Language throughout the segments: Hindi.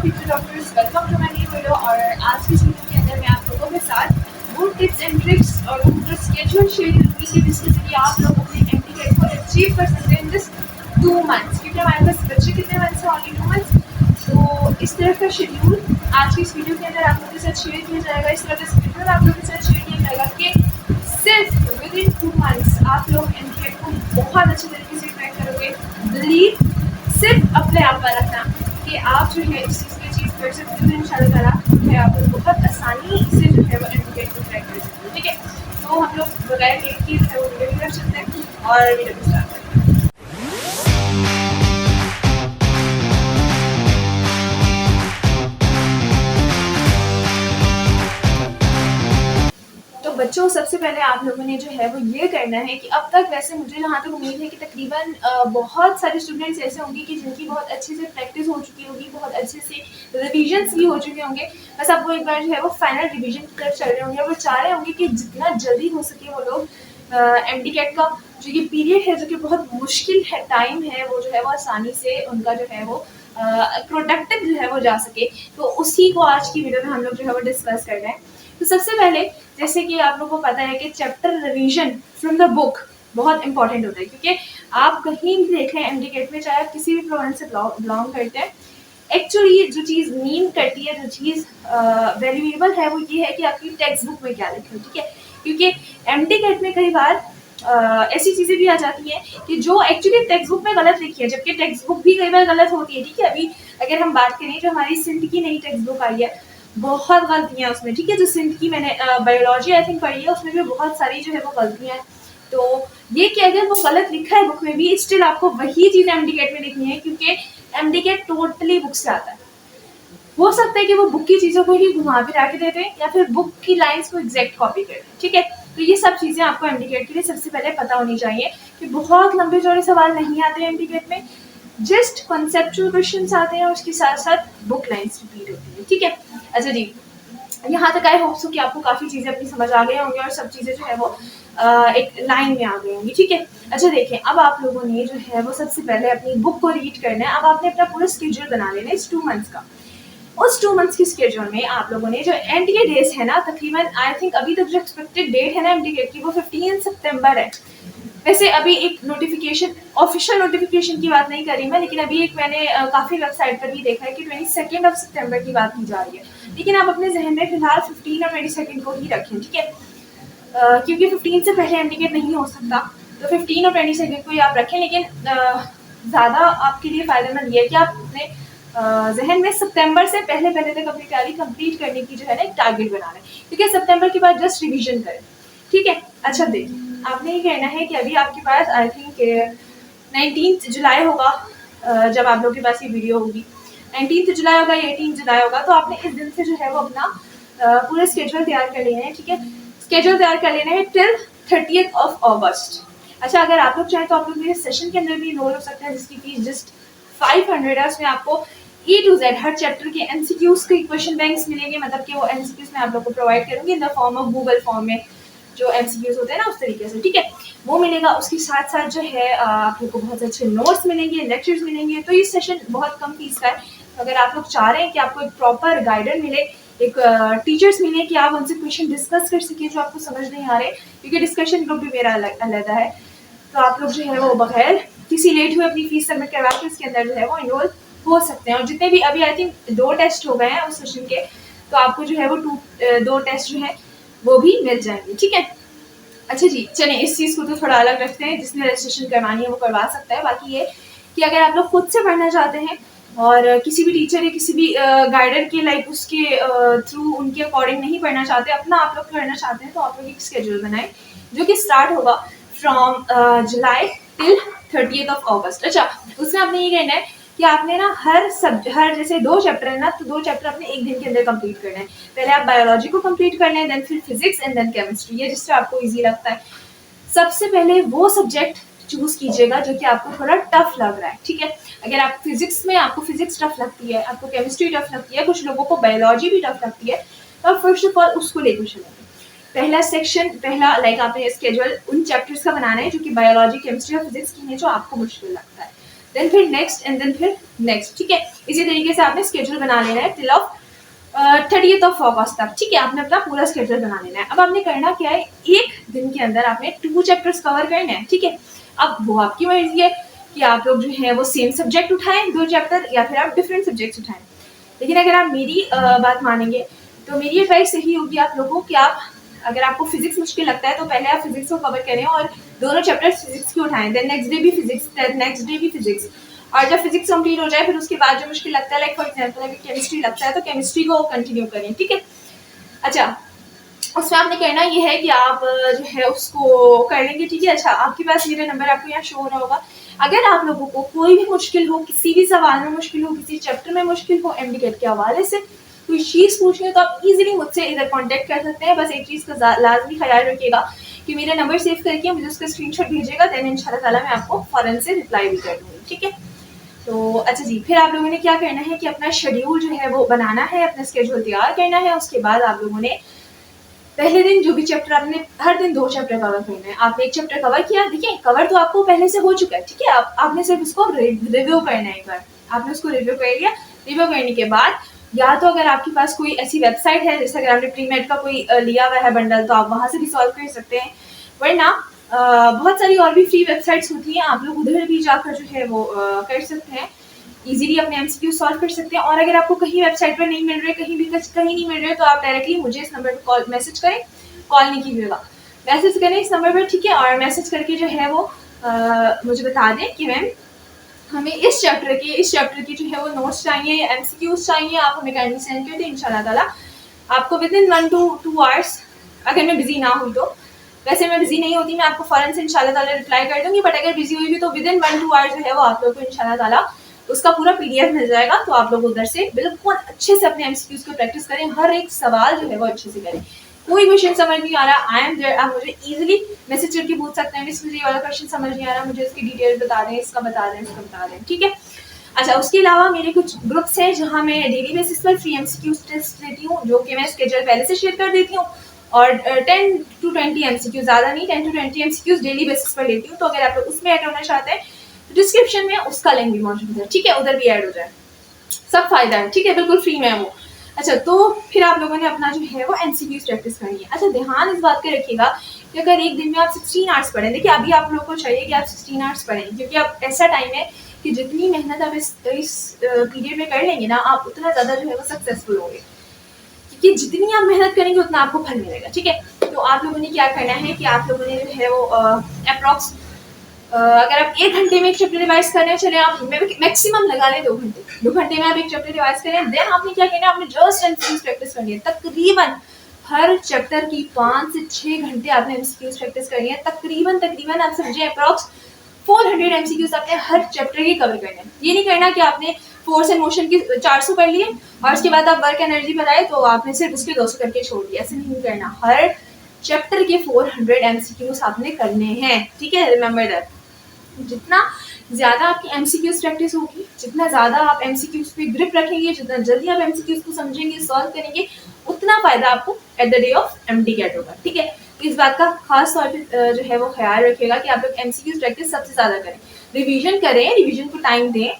future doctors, welcome to my new video। और आज की वीडियो के अंदर मैं आप लोगों के साथ वो टिप्स एंड ट्रिक्स और उनका स्केड्यूल शेयर करूँगी कि जिसके जरिए आप लोग अपने MD को अचीव कर सकते हैं इन जस्ट 2 मंथ्स, क्योंकि हमारे पास बच्चे कितने मंथ्स हैं? Only 2 months. तो इस तरह का शेड्यूल आज की इस वीडियो के अंदर आप लोगों के साथ शेयर किया जाएगा। इस तरह का शेड्यूल आप लोगों के साथ शेयर किया जाएगा कि सिर्फ विद इन 2 मंथ्स आप लोग MD को बहुत अच्छे तरीके से क्रैक करोगे। बिलीव सिर्फ अपने आप पर रखना कि आप जो है इस चीज़ को अचीव कर सकते हो। इंशाल्लाह ताला मैं आप लोग बहुत आसानी से जो है वो MD को क्रैक कर सकते हो। ठीक है, तो हम लोग बगैर लेट किए जो है वो वीडियो कर सकते हैं और वीडियो को स्टार्ट करते हैं। तो बच्चों, सबसे पहले आप लोगों ने जो है वो ये करना है कि अब तक वैसे मुझे जहाँ तक उम्मीद है कि तकरीबन बहुत सारे स्टूडेंट्स ऐसे होंगे कि जिनकी बहुत अच्छे से प्रैक्टिस हो चुकी होगी, बहुत अच्छे से रिविजन्स भी हो चुके होंगे। बस अब वो एक बार जो है वो फाइनल रिविजन की तरफ चल रहे होंगे और वो चाह रहे होंगे कि जितना जल्दी हो सके वो लोग MD कैट का जो ये पीरियड है, जो कि बहुत मुश्किल है टाइम है, वो जो है वो आसानी से उनका जो है वो प्रोडक्टिव जो है वो जा सके। तो उसी को आज की वीडियो में हम लोग जो है वो डिस्कस कर रहे हैं। तो सबसे पहले, जैसे कि आप लोगों को पता है कि chapter revision from the book बहुत इंपॉर्टेंट होता है, क्योंकि आप कहीं भी देख लें MD कैट में, चाहे आप किसी भी प्रोग्राम से बिलोंग करते हैं, एक्चुअली जो चीज़ मीन करती है, जो चीज़ वैल्यूएबल है, वो ये है कि आपकी टेक्स्ट बुक में क्या लिखा है। ठीक है, क्योंकि MD कैट में कई बार ऐसी चीज़ें भी आ जाती हैं कि जो एक्चुअली टेक्स्ट बुक में गलत लिखी है, जबकि टेक्स्ट बुक भी कई बार गलत होती है। ठीक है, अभी अगर हम बात करें जो हमारी सिंध की नई टेक्स्ट बुक आई है, बहुत गलतियाँ उसमें। ठीक है, जो सिंध की मैंने बायोलॉजी आई थिंक पढ़ी है, उसमें भी बहुत सारी जो है वो गलतियाँ हैं। तो ये कि अगर वो गलत लिखा है बुक में भी, स्टिल आपको वही चीज़ MD कैट में लिखनी है, क्योंकि MD कैट टोटली बुक से आता है। हो सकता है कि वो बुक की चीज़ों को ही घुमा फिरा के देते हैं या फिर बुक की लाइंस को एग्जैक्ट कॉपी करते हैं। ठीक है, तो ये सब चीज़ें आपको MD कैट के लिए सबसे पहले पता होनी चाहिए कि बहुत लंबे चौड़े सवाल नहीं आते हैं MD कैट में, जस्ट कॉन्सेप्चुअल क्वेश्चंस आते हैं और उसके साथ साथ बुक लाइंस रिपीट होती है। ठीक है, अच्छा जी, यहाँ तक आई होप सो कि आपको काफ़ी चीज़ें अपनी समझ आ गई होंगी और सब चीज़ें जो है वो एक लाइन में आ गई होंगी। ठीक है, अच्छा देखें, अब आप लोगों ने जो है वो सबसे पहले अपनी बुक को रीड करना है। अब आपने अपना पूरा स्केड्यूल बना लेना है इस 2 मंथ्स का। उस 2 मंथ्स की स्केड्यूल में आप लोगों ने जो एंड के डेज है ना, तकरीबन आई थिंक अभी तक जो एक्सपेक्टेड डेट है ना MD कैट की, वो 15 सितंबर है। वैसे अभी एक नोटिफिकेशन, ऑफिशियल नोटिफिकेशन की बात नहीं कर रही मैं, लेकिन अभी एक मैंने काफ़ी वेबसाइट पर भी देखा है कि 22 सितंबर की बात की जा रही है। लेकिन आप अपने जहन में फिलहाल 15 और 22 को ही रखें। ठीक है, क्योंकि 15 से पहले MD कैट नहीं हो सकता, तो 15 और 22 को ही आप रखें। लेकिन ज़्यादा आपके लिए फ़ायदेमंद ये है कि आप अपने जहन में सितंबर से पहले तक अपनी तैयारी कंप्लीट करने की जो है ना एक टारगेट बना लें, क्योंकि सितंबर के बाद जस्ट रिवीजन करें। ठीक है, अच्छा देखिए, आपने ये कहना है कि अभी आपके पास आई थिंक 19 जुलाई होगा, जब आप लोगों के पास ये वीडियो होगी 19 जुलाई होगा या 18 जुलाई होगा, तो आपने इस दिन से जो है वो अपना पूरा स्केड्यूल तैयार कर लेना है। ठीक है, स्केड्यूल तैयार कर लेना है टिल 30th अगस्त। अच्छा, अगर आप लोग चाहें तो आप लोग मेरे सेशन के अंदर भी इनरोल हो सकते हैं, जिसकी फीस जस्ट 500 है। उसमें आपको E to Z her chapter के MCQs के क्वेश्चन बैंक्स मिलेंगे, मतलब कि वो MCQs मैं आप लोग को प्रोवाइड करूँगी in the form of Google form में, जो MCQs होते हैं ना उस तरीके से। ठीक है, वो मिलेगा। उसके साथ साथ जो है आप लोग को बहुत अच्छे नोट्स मिलेंगे, लेक्चर्स मिलेंगे। तो ये सेशन बहुत कम फीस का है। अगर आप लोग चाह रहे हैं कि आपको एक प्रॉपर गाइडर मिले, एक टीचर्स मिले कि आप उनसे क्वेश्चन डिस्कस कर सकें जो आपको समझ नहीं आ रहे, क्योंकि डिस्कशन ग्रुप भी मेरा अलग है, तो आप लोग जो है वो बगैर किसी लेट हुए अपनी फीस सबमिट करवा के इसके अंदर जो है वो इनरोल हो सकते हैं। और जितने भी अभी आई थिंक 2 टेस्ट हो गए हैं उस सेशन के, तो आपको जो है वो 2 टेस्ट जो है वो भी मिल जाएंगे। ठीक है, अच्छा जी, चलें इस चीज़ को तो थोड़ा अलग रखते हैं, जिसने रजिस्ट्रेशन करवानी है वो करवा सकता है। बाकी ये कि अगर आप लोग खुद से पढ़ना चाहते हैं और किसी भी टीचर या किसी भी गाइडर के लाइक उसके थ्रू उनके अकॉर्डिंग नहीं पढ़ना चाहते, अपना आप लोग करना चाहते हैं, तो आप लोग एक स्केड्यूल बनाएं जो कि स्टार्ट होगा फ्रॉम जुलाई टिल 30th अगस्त। अच्छा, उसमें आपने ये कहना है कि आपने ना हर जैसे 2 चैप्टर है ना, तो 2 चैप्टर अपने एक दिन के अंदर कंप्लीट करना है। पहले आप बायोलॉजी को कंप्लीट कर लें, देन फिर फिजिक्स एंड देन केमिस्ट्री, ये जिससे आपको इजी लगता है। सबसे पहले वो सब्जेक्ट चूज कीजिएगा जो कि आपको थोड़ा टफ लग रहा है। ठीक है, अगर आप फिजिक्स में आपको फिजिक्स टफ लगती है, आपको केमिस्ट्री टफ लगती है, कुछ लोगों को बायोलॉजी भी टफ लगती है, तो आप फर्स्ट ऑफ ऑल उसको लेकर चलेंगे। पहला सेक्शन, पहला आपने स्केड्यूल उन चैप्टर्स का बनाना है जो कि बायोलॉजी, केमिस्ट्री और फिजिक्स की है, जो आपको मुश्किल लगता है। देन फिर नेक्स्ट एंड देन फिर नेक्स्ट, ठीक है। इसी तरीके से आपने स्केड्यूल बना लेना है टिल ऑफ 30th ऑफ अगस्त तक, ठीक है। आपने अपना पूरा स्केड्यूल बना लेना है। अब आपने करना क्या है, एक दिन के अंदर आपने 2 चैप्टर्स कवर करने हैं, ठीक है। अब वो आपकी मर्जी है कि आप लोग जो है वो सेम सब्जेक्ट उठाएं 2 चैप्टर, या फिर आप डिफरेंट सब्जेक्ट्स उठाएं। लेकिन अगर आप मेरी बात मानेंगे तो मेरी एडवाइस यही होगी आप लोगों कि आप, अगर आपको फिजिक्स मुश्किल लगता है तो पहले आप फिजिक्स को कवर करें और दोनों चैप्टर्स फिजिक्स के उठाएं, देन नेक्स्ट डे भी फिजिक्स, देन नेक्स्ट डे भी फिजिक्स। और जब फिजिक्स कंप्लीट हो जाए फिर उसके बाद जो मुश्किल लगता है, लाइक फॉर एग्जांपल अगर केमिस्ट्री लगता है तो केमिस्ट्री को कंटिन्यू करें, ठीक है। अच्छा, उसमें आपने करना ये है कि आप जो है उसको कर लेंगे, ठीक है। अच्छा, आपके पास मेरा नंबर आपको यहाँ शो हो रहा होगा। अगर आप लोगों को कोई भी मुश्किल हो, किसी भी सवाल में मुश्किल हो, किसी चैप्टर में मुश्किल हो, एमडीकेट के हवाले से कोई चीज़ पूछनी हो तो आप इजीली मुझसे इधर कांटेक्ट कर सकते हैं। बस एक चीज़ का लाजमी ख्याल रखिएगा कि मेरा नंबर सेव करके मुझे उसका स्क्रीनशॉट भेजिएगा, देन इंशाल्लाह ताला मैं आपको फ़ौरन से रिप्लाई भी कर दूँगी, ठीक है। तो अच्छा जी, फिर आप लोगों ने क्या करना है कि अपना शेड्यूल जो है वो बनाना है, अपना स्केड्यूल तैयार करना है। उसके बाद आप लोगों ने पहले दिन जो भी चैप्टर, आपने हर दिन 2 चैप्टर कवर करना है। आपने एक चैप्टर कवर किया, देखिए कवर तो आपको पहले से हो चुका है, ठीक है। आपने सिर्फ उसको रिव्यू करना है। एक बार आपने उसको रिव्यू कर लिया, रिव्यू करने के बाद या तो अगर आपके पास कोई ऐसी वेबसाइट है, जैसे अगर आपने प्रीमेड का कोई लिया हुआ है बंडल, तो आप वहाँ से भी सॉल्व कर सकते हैं। वरना बहुत सारी और भी फ्री वेबसाइट्स होती हैं, आप लोग उधर भी जाकर जो है वो कर सकते हैं, इजीली अपने एमसीक्यू सॉल्व कर सकते हैं। और अगर आपको कहीं वेबसाइट पर नहीं मिल रहे, कहीं नहीं मिल रहे, तो आप डायरेक्टली मुझे इस नंबर पर कॉल मैसेज करें, कॉल नहीं कीजिएगा, मैसेज करें इस नंबर पर, ठीक है। और मैसेज करके जो है वो मुझे बता दें कि मैम हमें इस चैप्टर की जो है वो नोट्स चाहिए या एमसीक्यूज चाहिए, आप हमें काइंडली सेंड कर दें। इंशाल्लाह ताला आपको विद इन 1 to 2 आवर्स, अगर मैं बिजी ना हुई तो, वैसे मैं बिजी नहीं होती, मैं आपको फ़ौरन से इंशाल्लाह ताला रिप्लाई कर दूंगी, बट अगर बिजी हुई भी तो विद इन 1 to 2 आवर्स जो है वो आप लोग को इंशाल्लाह ताला उसका पूरा पीडीएफ मिल जाएगा। तो आप लोग उधर से बिल्कुल अच्छे से अपने एमसीक्यूज को प्रैक्टिस करें, हर एक सवाल जो है वो अच्छे से करें। कोई क्वेश्चन समझ नहीं आ रहा, आई एम देयर, आप मुझे इजीली मैसेज करके पूछ सकते हैं, मिस मुझे ये वाला क्वेश्चन समझ नहीं आ रहा, मुझे इसकी डिटेल बता दें, इसका बता दें, इसका बता दें, ठीक है। अच्छा, उसके अलावा मेरे कुछ ग्रुप्स हैं जहाँ मैं डेली बेसिस पर फ्री एमसीक्यूज टेस्ट लेती हूँ, जो कि मैं स्केड्यूल पहले से शेयर कर देती हूँ। और 10 to 20 एमसीक्यूज, ज़्यादा नहीं, 10 to 20 एमसीक्यूज डेली बेसिस पर लेती हूँ। तो अगर आप लोग उसमें ऐड होना चाहते हैं तो डिस्क्रिप्शन में उसका लिंक भी मौजूद है, ठीक है, उधर भी ऐड हो जाए, सब फायदा है, ठीक है, बिल्कुल फ्री में है वो। अच्छा, तो फिर आप लोगों ने अपना जो है वो एमसीक्यूज प्रैक्टिस करनी है। अच्छा, ध्यान इस बात का रखिएगा कि अगर एक दिन में आप 16 आवर्स पढ़ें, देखिए अभी आप लोगों को चाहिए कि आप 16 आवर्स पढ़ें, क्योंकि अब ऐसा टाइम है कि जितनी मेहनत आप इस पीरियड में कर लेंगे ना, आप उतना ज़्यादा जो है वो सक्सेसफुल होंगे, क्योंकि जितनी आप मेहनत करेंगे उतना आपको फल मिलेगा, ठीक है। तो आप लोगों ने क्या करना है कि आप लोगों ने जो है वो अप्रॉक्स, अगर आप 1 घंटे में एक चैप्टर रिवाइज करने चले, आप मैक्सिमम लगा लें 2 घंटे, 2 घंटे में आप एक चैप्टर रिवाइज करें, देन आपने क्या करना है, आपने जस्ट एमसीक्यूज प्रैक्टिस करनी है। तकरीबन हर चैप्टर की 5 से 6 घंटे आपने एमसीक्यूज प्रैक्टिस करनी है। तकरीबन आप समझे अप्रॉक्स 400 एमसीक्यूज आपने हर चैप्टर के कवर करने हैं। ये नहीं करना कि आपने फोर्स एंड मोशन की 400 कर लिए और उसके बाद आप वर्क एनर्जी बनाए तो आपने सिर्फ उसके 200 करके छोड़ दिया, ऐसे नहीं करना। हर चैप्टर के 400 एमसीक्यूज आपने करने हैं, ठीक है, रिमेंबर दैट। जितना ज़्यादा आपकी एमसीक्यूज प्रैक्टिस होगी, जितना ज़्यादा आप एमसीक्यूज पे ग्रिप रखेंगे, जितना जल्दी आप एमसीक्यूज को समझेंगे, सॉल्व करेंगे, उतना फ़ायदा आपको at the day of MDCAT होगा, ठीक है। तो इस बात का खास तौर पे जो है वो ख्याल रखिएगा कि आप लोग एमसीक्यूज प्रैक्टिस सबसे ज़्यादा करें, रिवीजन करें, रिवीजन को टाइम दें,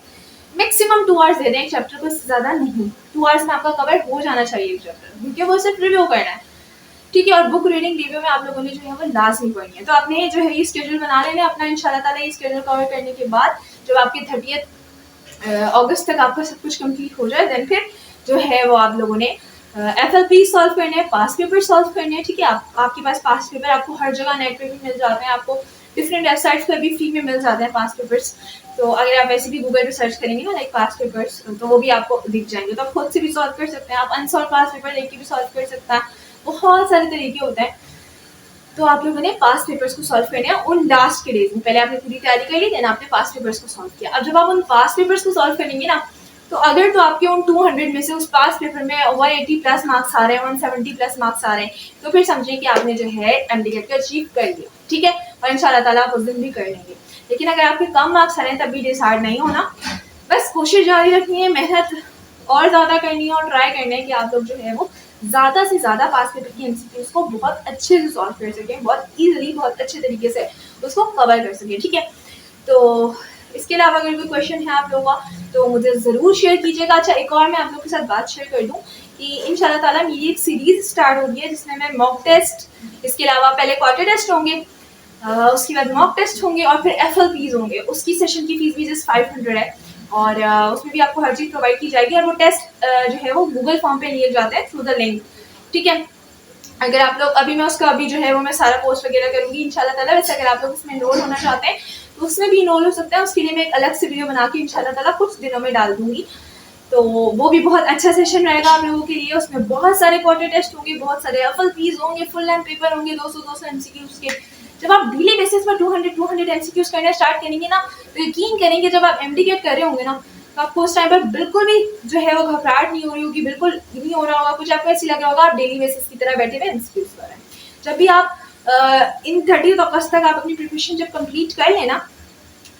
मैक्सिमम 2 आवर्स दे दें एक चैप्टर को, इससे ज़्यादा नहीं। 2 आवर्स में आपका कवर हो जाना चाहिए एक चैप्टर, क्योंकि वो सिर्फ रिव्यू करना है, ठीक है। और बुक रीडिंग रिव्यू में आप लोगों ने जो है वो लाजमी पढ़नी है। तो आपने जो है ये स्केड्यूल बना लेना अपना, इंशाल्लाह ताला ये स्केड्यूल कवर करने के बाद जब आपके 30 अगस्त तक आपका सब कुछ कंप्लीट हो जाए, देन फिर जो है वो आप लोगों ने एफएलपी सॉल्व करने हैं, पास पेपर सॉल्व करने हैं, ठीक है। आपके पास पास पेपर आपको हर जगह नेट पे भी मिल जाते हैं, आपको डिफरेंट वेबसाइट्स पर भी फ्री में मिल जाते हैं पास पेपर्स। तो अगर आप वैसे भी गूगल पे सर्च करेंगे ना, लाइक पास पेपर्स, तो वो भी आपको दिख जाएंगे, तो आप खुद से भी सॉल्व कर सकते हैं, आप अनसॉल्व पास पेपर लेके भी सॉल्व कर सकते हैं, बहुत सारे तरीके होते हैं। तो आप लोगों ने पास पेपर्स को सॉल्व करने हैं उन लास्ट के डेज में, पहले आपने पूरी तैयारी कर ली, देन आपने पास पेपर्स को सॉल्व किया। अब जब आप उन पास पेपर्स को सॉल्व करेंगे ना, तो अगर तो आपके उन 200 में से उस पास पेपर में 180 प्लस मार्क्स आ रहे हैं, 170 प्लस मार्क्स आ रहे हैं, तो फिर समझिए कि आपने जो है एमडीकेट को अचीव कर लिया, ठीक है। और इंशाल्लाह ताला आप उस दिन भी कर लेंगे। लेकिन अगर आपके कम मार्क्स आ रहे हैं तब भी डिसहार्ड नहीं होना, बस कोशिश जारी रखनी है, मेहनत और ज़्यादा करनी है और ट्राई करना है कि आप लोग जो है वो ज़्यादा से ज़्यादा पास पेपर की एमसीक्यूज को बहुत अच्छे से सॉल्व कर सकें, बहुत ईजिली, बहुत अच्छे तरीके से उसको कवर कर सकें, ठीक है। तो इसके अलावा अगर कोई क्वेश्चन है आप लोगों का तो मुझे ज़रूर शेयर कीजिएगा। अच्छा, एक और मैं आप लोगों के साथ बात शेयर कर दूँ कि इंशाल्लाह ताला मेरी एक सीरीज़ स्टार्ट हो गई है जिसमें मैं मॉक टेस्ट, इसके अलावा पहले क्वार्टर टेस्ट होंगे, उसके बाद मॉक टेस्ट होंगे और फिर FLPs होंगे। उसकी सेशन की फ़ीस भी जस्ट 500 है और उसमें भी आपको हर चीज़ प्रोवाइड की जाएगी और वो टेस्ट जो है वो गूगल फॉर्म पे लिए जाते हैं थ्रू द लिंक, ठीक है। अगर आप लोग अभी मैं उसका अभी जो है वो मैं सारा पोस्ट वगैरह करूँगी इंशाल्लाह ताला। वैसे अगर आप लोग उसमें इनरोल होना चाहते हैं तो उसमें भी इनरोल हो सकते हैं। उसके लिए मैं एक अलग से वीडियो बना के इंशाल्लाह ताला कुछ दिनों में डाल दूँगी। तो वो भी बहुत अच्छा सेशन रहेगा आप लोगों के लिए। उसमें बहुत सारे क्वार्टर टेस्ट होंगे, बहुत सारे FLPs होंगे, फुल लेंथ पेपर होंगे 200 MCQs के। जब आप डेली बेसिस पर 200 MCQs करना स्टार्ट करेंगे ना तो यकीन करेंगे जब आप MD गेट कर रहे होंगे ना तो आपको उस टाइम पर बिल्कुल भी जो है वो घबराहट नहीं हो रही होगी, बिल्कुल नहीं हो रहा होगा कुछ, आपको ऐसी लग रहा होगा आप डेली बेसिस की तरह बैठे हुए MCQs कर रहे हैं। जब भी आप इन 30 अगस्त तक आप अपनी प्रिपरेशन जब कंप्लीट कर लेना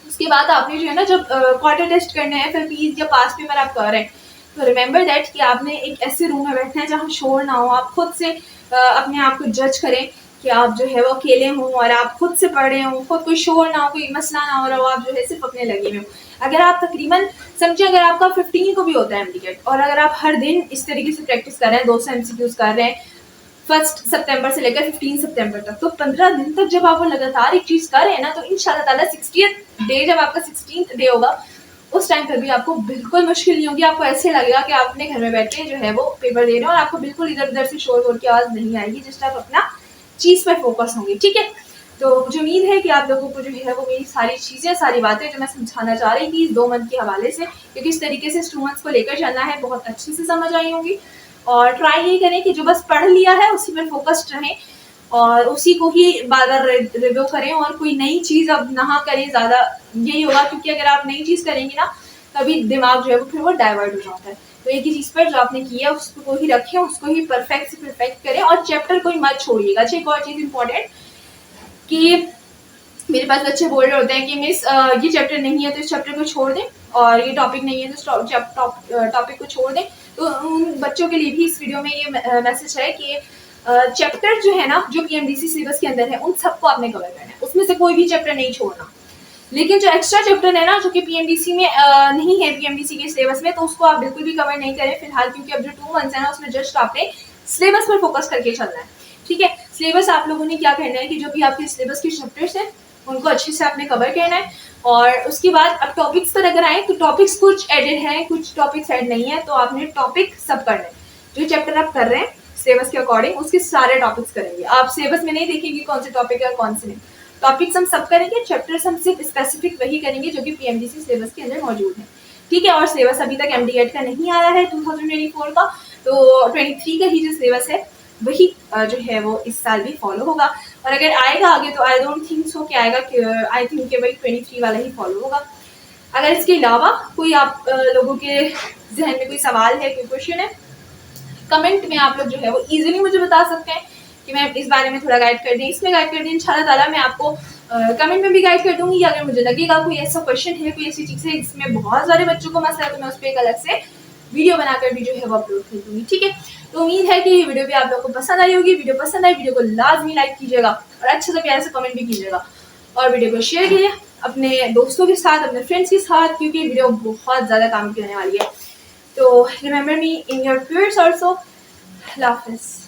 उसके बाद आपने जो है ना जब क्वार्टर टेस्ट करने हैं FLPs या पास पेपर आप कर रहे हैं तो रिमेंबर दैट कि आपने एक ऐसे रूम में बैठना है जहाँ शोर ना हो, आप खुद से अपने आप को जज करें कि आप जो है वो अकेले हों और आप खुद से पढ़ रहे हो, खुद कोई शोर ना हो, कोई मसला ना हो रहा हो, आप जो है सिर्फ अपने लगे हुए हो। अगर आप तकरीबन समझिए अगर आपका 15 को भी होता है MD गेट और अगर आप हर दिन इस तरीके से प्रैक्टिस कर रहे हैं, 200 MCQs कर रहे हैं 1 सितंबर से लेकर 15 सितंबर तक, तो 15 दिन तक जब आप वो लगातार एक चीज़ कर रहे हैं ना तो इंशाल्लाह ताला 60th डे जब आपका 16th डे होगा उस टाइम पर भी आपको बिल्कुल मुश्किल नहीं होगी। आपको ऐसे लगेगा कि आप अपने घर में बैठ के जो है वो पेपर दे रहे हो और आपको बिल्कुल इधर उधर से शोर वोर की आवाज़ नहीं आएगी, जिससे आप अपना चीज़ पर फोकस होंगे, ठीक है। तो मुझे उम्मीद है कि आप लोगों को जो है वो मेरी सारी चीज़ें, सारी बातें जो मैं समझाना चाह रही थी 2 मंथ के हवाले से, क्योंकि इस तरीके से स्टूडेंट्स को लेकर चलना है, बहुत अच्छे से समझ आई होंगी। और ट्राई यही करें कि जो बस पढ़ लिया है उसी पर फोकस्ड रहें और उसी को ही बार बार रिव्यू करें और कोई नई चीज़ अब ना करें ज़्यादा, यही होगा। क्योंकि अगर आप नई चीज़ करेंगे ना तभी दिमाग जो है वो फिर वो डाइवर्ट हो जाता है। तो एक ही चीज़ पर जो आपने किया उसको ही रखें, उसको ही परफेक्ट से परफेक्ट करें और चैप्टर कोई मत छोड़िएगा। अच्छा, एक और चीज़ इंपॉर्टेंट कि मेरे पास बच्चे बोल रहे होते हैं कि मिस ये चैप्टर नहीं है तो इस चैप्टर को छोड़ दें और ये टॉपिक नहीं है तो टॉपिक को छोड़ दें। तो उन बच्चों के लिए भी इस वीडियो में ये मैसेज है कि चैप्टर जो है ना जो PMDC सिलेबस के अंदर है उन सबको आपने कवर करना है, उसमें से कोई भी चैप्टर नहीं छोड़ना। लेकिन जो एक्स्ट्रा चैप्टर है ना जो कि PMDC में नहीं है, PMDC के सिलेबस में, तो उसको आप बिल्कुल भी कवर नहीं करें फिलहाल, क्योंकि अब जो 2 मंथ्स है ना उसमें जस्ट आपने सिलेबस पर फोकस करके चलना है, ठीक है। सिलेबस आप लोगों ने क्या करना है कि जो भी आपके सिलेबस के चैप्टर्स हैं उनको अच्छे से आपने कवर करना है और उसके बाद अब टॉपिक्स पर अगर आए तो टॉपिक्स कुछ एडेड हैं, कुछ टॉपिक्स ऐड नहीं है, तो आपने टॉपिक सब करना है। जो चैप्टर आप कर रहे हैं सिलेबस के अकॉर्डिंग उसके सारे टॉपिक्स करेंगे। आप सिलेबस में नहीं देखेंगे कौन से टॉपिक है और कौन से नहीं, टॉपिक्स हम सब करेंगे, चैप्टर्स हम सिर्फ स्पेसिफिक वही करेंगे जो कि PMDC सिलेबस के अंदर मौजूद है, ठीक है। और सिलेबस अभी तक MD गेट का नहीं आया है 2024 का, तो 23 का ही जो सिलेबस है वही जो है वो इस साल भी फॉलो होगा। और अगर आएगा आगे तो आई डोंट थिंक सो कि आएगा, आई थिंक कि वही 23 वाला ही फॉलो होगा। अगर इसके अलावा कोई आप लोगों के जहन में कोई सवाल है, कोई क्वेश्चन है, कमेंट में आप लोग जो है वो इजीली मुझे बता सकते हैं कि मैं इस बारे में थोड़ा गाइड कर दें, इसमें गाइड कर दें। इंशाल्लाह ताला मैं आपको कमेंट में भी गाइड कर दूंगी। अगर मुझे लगेगा कोई ऐसा क्वेश्चन है, कोई ऐसी चीज़ है जिसमें बहुत सारे बच्चों को मसला है तो मैं उस पर एक अलग से वीडियो बनाकर भी जो है वो अपलोड कर दूंगी, ठीक है। तो उम्मीद है कि ये वीडियो भी आप लोगों को पसंद आई होगी। वीडियो पसंद आई वीडियो को लाजमी लाइक कीजिएगा और अच्छे से प्यारे से कमेंट भी कीजिएगा और वीडियो को शेयर कीजिए अपने दोस्तों के साथ, अपने फ्रेंड्स के साथ, क्योंकि वीडियो बहुत ज़्यादा काम की होने वाली है। तो remember me in your prayers also. अल्लाह हाफ़िज़।